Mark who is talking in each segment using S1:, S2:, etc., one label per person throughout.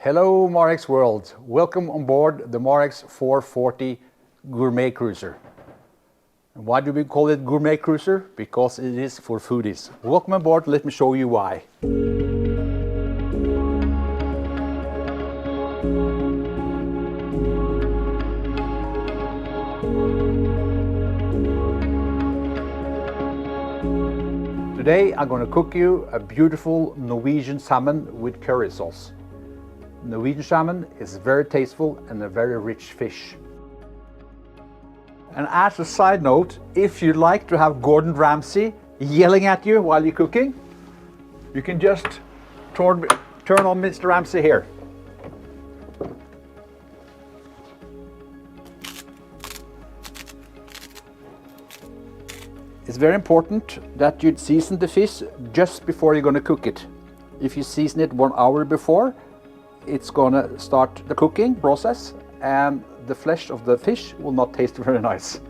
S1: Hello Marex world, welcome on board the Marex 440 Gourmet Cruiser. And why do we call it Gourmet Cruiser? Because it is for foodies. Welcome on board, let me show you why. Today I'm going to cook you a beautiful Norwegian salmon with curry sauce. Norwegian salmon is very tasteful and a very rich fish. And as a side note, if you like to have Gordon Ramsay yelling at you while you're cooking, you can just turn on Mr. Ramsay here. It's very important that you season the fish just before you're going to cook it. If you season it 1 hour before, it's going to start the cooking process and the flesh of the fish will not taste very nice.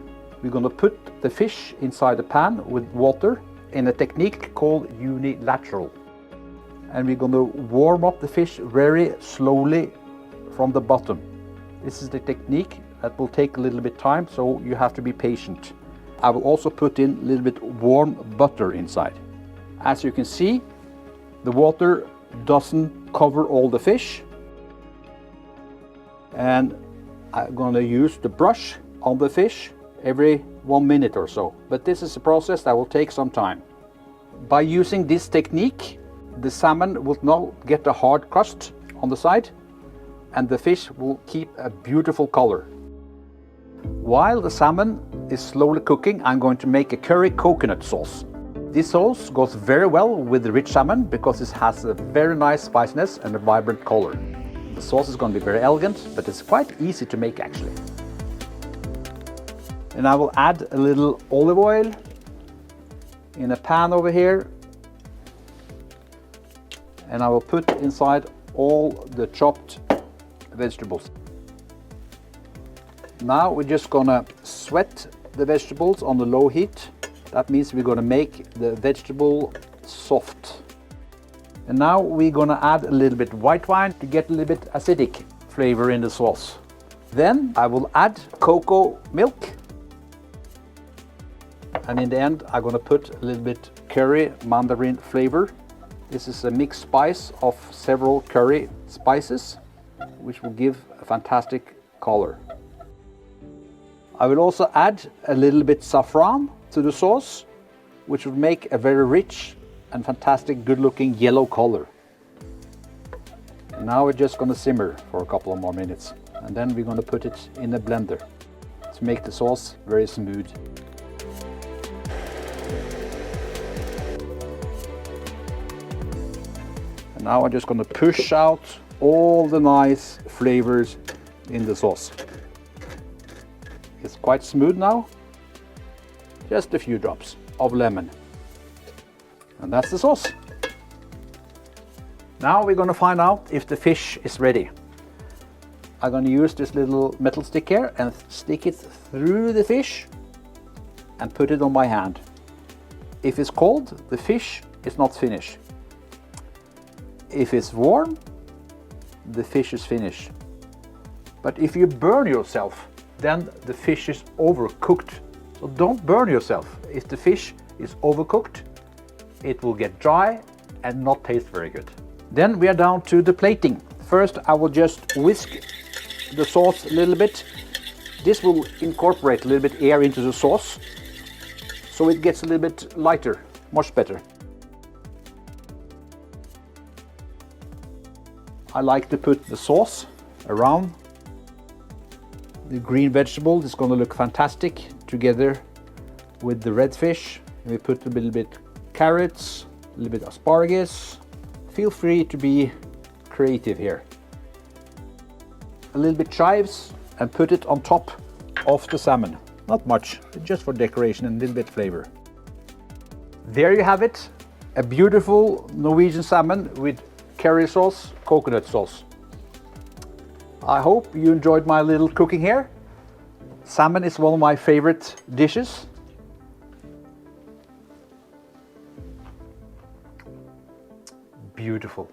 S1: We're going to put the fish inside the pan with water in a technique called unilateral. And we're going to warm up the fish very slowly from the bottom. This is the technique that will take a little bit time, so you have to be patient. I will also put in a little bit warm butter inside. As you can see, the water doesn't cover all the fish. And I'm going to use the brush on the fish every 1 minute or so. But this is a process that will take some time. By using this technique, the salmon will not get a hard crust on the side and the fish will keep a beautiful color. While the salmon is slowly cooking, I'm going to make a curry coconut sauce. This sauce goes very well with the rich salmon because it has a very nice spiciness and a vibrant color. The sauce is going to be very elegant, but it's quite easy to make actually. And I will add a little olive oil in a pan over here. And I will put inside all the chopped vegetables. Now we're just going to sweat the vegetables on the low heat. That means we're going to make the vegetable soft. And now we're going to add a little bit white wine to get a little bit acidic flavor in the sauce. Then I will add cocoa milk. And in the end I'm going to put a little bit curry mandarin flavor. This is a mixed spice of several curry spices, which will give a fantastic color. I will also add a little bit saffron to the sauce, which will make a very rich and fantastic good looking yellow color. Now we're just going to simmer for a couple of more minutes and then we're going to put it in a blender to make the sauce very smooth. And now I'm just going to push out all the nice flavors in the sauce. It's quite smooth now. Just a few drops of lemon. And that's the sauce. Now we're going to find out if the fish is ready. I'm going to use this little metal stick here and stick it through the fish and put it on my hand. If it's cold, the fish is not finished. If it's warm, the fish is finished. But if you burn yourself, then the fish is overcooked. So don't burn yourself. If the fish is overcooked, it will get dry and not taste very good. Then we are down to the plating. First I will just whisk the sauce a little bit. This will incorporate a little bit air into the sauce, so it gets a little bit lighter, much better. I like to put the sauce around the green vegetable. It's going to look fantastic together with the red fish. And we put a little bit carrots, a little bit asparagus. Feel free to be creative here. A little bit chives and put it on top of the salmon. Not much, just for decoration and a little bit flavor. There you have it, a beautiful Norwegian salmon with curry sauce, coconut sauce. I hope you enjoyed my little cooking here. Salmon is one of my favorite dishes. Beautiful.